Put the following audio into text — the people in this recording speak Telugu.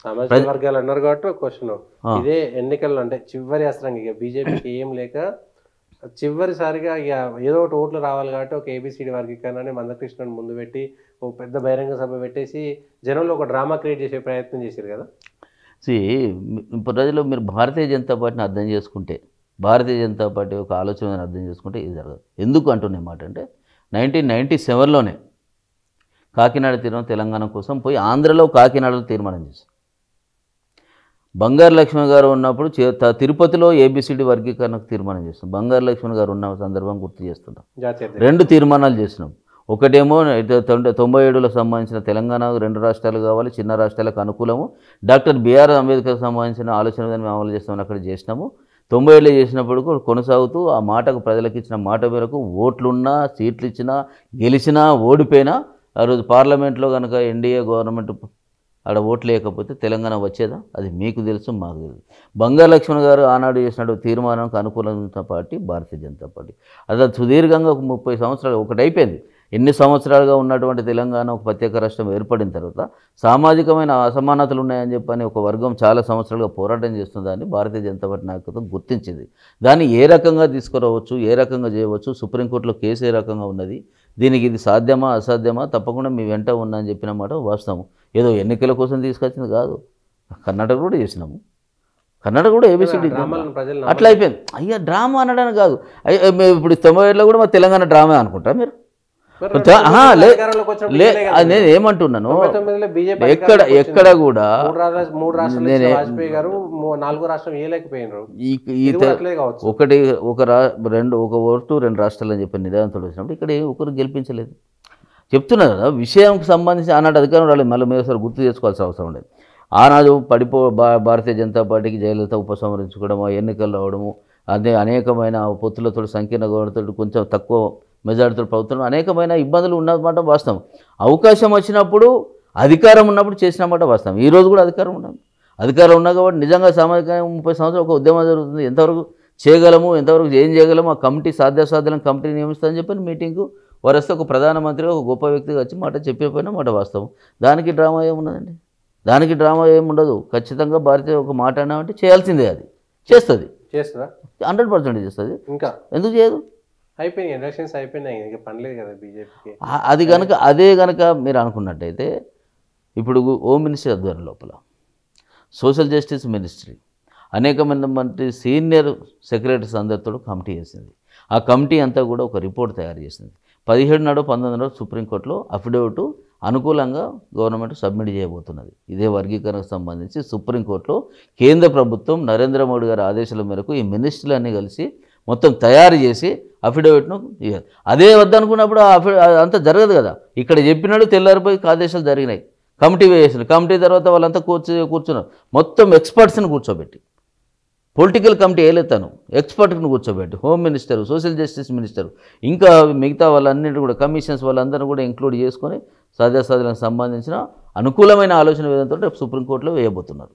సామాజిక వర్గాలు అన్నారు కాబట్టి ఒక క్వశ్చన్, ఇదే ఎన్నికల్లో అంటే చివరి అస్త్రంగా ఇక బీజేపీకి ఏం లేక చివరిసారిగా ఇక ఏదో ఒకటి ఓట్లు రావాలి కాబట్టి ఒక ఏబిసిడి వర్గీకరణని మందకృష్ణని ముందు పెట్టి ఒక పెద్ద బహిరంగ సభ పెట్టేసి జనంలో ఒక డ్రామా క్రియేట్ చేసే ప్రయత్నం చేశారు కదా. ప్రజలు మీరు భారతీయ జనతా పార్టీని అర్థం చేసుకుంటే, భారతీయ జనతా పార్టీ ఒక ఆలోచనని అర్థం చేసుకుంటే ఇది జరగదు. ఎందుకు అంటున్న మాట అంటే 1997లోనే కాకినాడ తీరం తెలంగాణ కోసం పోయి ఆంధ్రలో కాకినాడలో తీర్మానం చేశారు. బంగారు లక్ష్మణ్ గారు ఉన్నప్పుడు తిరుపతిలో ఏబిసిడి వర్గీకరణకు తీర్మానం చేస్తాం. బంగారు లక్ష్మణ్ గారు ఉన్న సందర్భం గుర్తు చేస్తున్నాం. 2 తీర్మానాలు చేసినాం. ఒకటేమో 97లో సంబంధించిన తెలంగాణ 2 రాష్ట్రాలు కావాలి, చిన్న రాష్ట్రాలకు అనుకూలము, డాక్టర్ బిఆర్ అంబేద్కర్ సంబంధించిన ఆలోచన మేము అమలు చేస్తామని అక్కడ చేసినాము. 97లో చేసినప్పుడు కొనసాగుతూ ఆ మాటకు ప్రజలకు ఇచ్చిన మాట మేరకు ఓట్లున్నా, సీట్లు ఇచ్చినా, గెలిచినా, ఓడిపోయినా ఆ రోజు పార్లమెంట్లో కనుక ఎన్డీఏ గవర్నమెంట్ ఆడ ఓట్లు లేకపోతే తెలంగాణ వచ్చేదా? అది మీకు తెలుసు, మాకు తెలుసు. బంగారు లక్ష్మణ్ గారు ఆనాడు చేసినట్టు తీర్మానానికి అనుకూలమైన పార్టీ భారతీయ జనతా పార్టీ. అది సుదీర్ఘంగా 30 సంవత్సరాలు ఒకటి అయిపోయింది. ఎన్ని సంవత్సరాలుగా ఉన్నటువంటి తెలంగాణ ఒక ప్రత్యేక రాష్ట్రం ఏర్పడిన తర్వాత సామాజికమైన అసమానతలు ఉన్నాయని చెప్పని ఒక వర్గం చాలా సంవత్సరాలుగా పోరాటం చేస్తుందని భారతీయ జనతా పార్టీ నాయకత్వం గుర్తించింది. దాన్ని ఏ రకంగా తీసుకురావచ్చు, ఏ రకంగా చేయవచ్చు, సుప్రీంకోర్టులో కేసు ఏ రకంగా ఉన్నది, దీనికి ఇది సాధ్యమా అసాధ్యమా, తప్పకుండా మీ వెంట ఉన్నా అని చెప్పిన మాట వాస్తవం. ఏదో ఎన్నికల కోసం తీసుకొచ్చింది కాదు. కర్ణాటక కూడా చేసినాము, కర్ణాటక కూడా ఏబిసిడి అట్లా అయిపోయింది. అయ్యా డ్రామా అనడానికి కాదు. ఇప్పుడు 97లో కూడా మా తెలంగాణ డ్రామా అనుకుంటా మీరు? నేను ఏమంటున్నాను, ఎక్కడ కూడా ఒకటి ఒక ఓటు 2 రాష్ట్రాలు అని చెప్పి నిదానంతో వచ్చినప్పుడు ఇక్కడ ఒకరు గెలిపించలేదు. చెప్తున్నా కదా, విషయంకి సంబంధించి ఆనాడు అధికారం రాలేదు. మళ్ళీ మీరు ఒకసారి గుర్తు చేసుకోవాల్సిన అవసరం లేదు. ఆనాడు భారతీయ జనతా పార్టీకి జయలలిత ఉపసంహరించుకోవడము, ఎన్నికలు రావడము, అదే అనేకమైన పొత్తులతో సంకీర్ణ గవర్నమెంట్తో కొంచెం తక్కువ మెజారిటీతో ప్రభుత్వం అనేకమైన ఇబ్బందులు ఉన్నమాట వాస్తవం. అవకాశం వచ్చినప్పుడు, అధికారం ఉన్నప్పుడు చేసినమాట వాస్తవం. ఈరోజు కూడా అధికారం ఉన్నా కాబట్టి నిజంగా సామాజికంగా 30 సంవత్సరాలు ఒక ఉద్యమం జరుగుతుంది. ఎంతవరకు చేయగలము, ఎంతవరకు ఏం చేయగలము, ఆ కమిటీ సాధ్యాసాధ్యాలను కమిటీ నియమిస్తుందని చెప్పి మీటింగ్కు వరస్తే ఒక ప్రధానమంత్రిగా ఒక గొప్ప వ్యక్తిగా వచ్చి మాట చెప్పిపోయినా మాట వాస్తవం. దానికి డ్రామా ఏమున్నదండి? దానికి డ్రామా ఏముండదు. ఖచ్చితంగా భారతీయ ఒక మాట అన్నామంటే చేయాల్సిందే, అది చేస్తుంది, 100% చేస్తుంది. ఇంకా ఎందుకు చేయదు? అయిపోయినాయి ఎలక్షన్స్, అయిపోయినాయి, ఇంకా పనిలేదు కదా బీజేపీకి. అది కనుక అదే కనుక మీరు అనుకున్నట్టయితే ఇప్పుడు హోమ్ మినిస్ట్రీ ఆధ్వర్యం లోపల సోషల్ జస్టిస్ మినిస్ట్రీ అనేక మంది సీనియర్ సెక్రటరీస్ అందరితో కమిటీ చేసింది. ఆ కమిటీ అంతా కూడా ఒక రిపోర్ట్ తయారు చేసింది. 17 నాడు 19 నాడు సుప్రీంకోర్టులో అఫిడవిట్ అనుకూలంగా గవర్నమెంట్ సబ్మిట్ చేయబోతున్నది. ఇదే వర్గీకరణకు సంబంధించి సుప్రీంకోర్టులో కేంద్ర ప్రభుత్వం నరేంద్ర మోడీ గారి ఆదేశాల మేరకు ఈ మినిస్ట్రీలన్నీ కలిసి మొత్తం తయారు చేసి అఫిడవిట్ను ఇవ్వాలి. అదే వద్దనుకున్నప్పుడు అంతా జరగదు కదా. ఇక్కడ చెప్పినాడు, తెల్లారిపోయి ఆదేశాలు జరిగినాయి, కమిటీ వేసేసారు. కమిటీ తర్వాత వాళ్ళంతా కూర్చున్నారు. మొత్తం ఎక్స్పర్ట్స్ని కూర్చోబెట్టి, పొలిటికల్ కమిటీ వేయలేతాను, ఎక్స్పర్ట్ని కూర్చోబెట్టి home minister, social justice minister, ఇంకా మిగతా వాళ్ళన్నిటి కూడా కమిషన్స్ వాళ్ళందరూ కూడా ఇంక్లూడ్ చేసుకొని సాధ్యాసాధ్యాలకు సంబంధించిన అనుకూలమైన ఆలోచన విధానంతో సుప్రీంకోర్టులో వేయబోతున్నారు.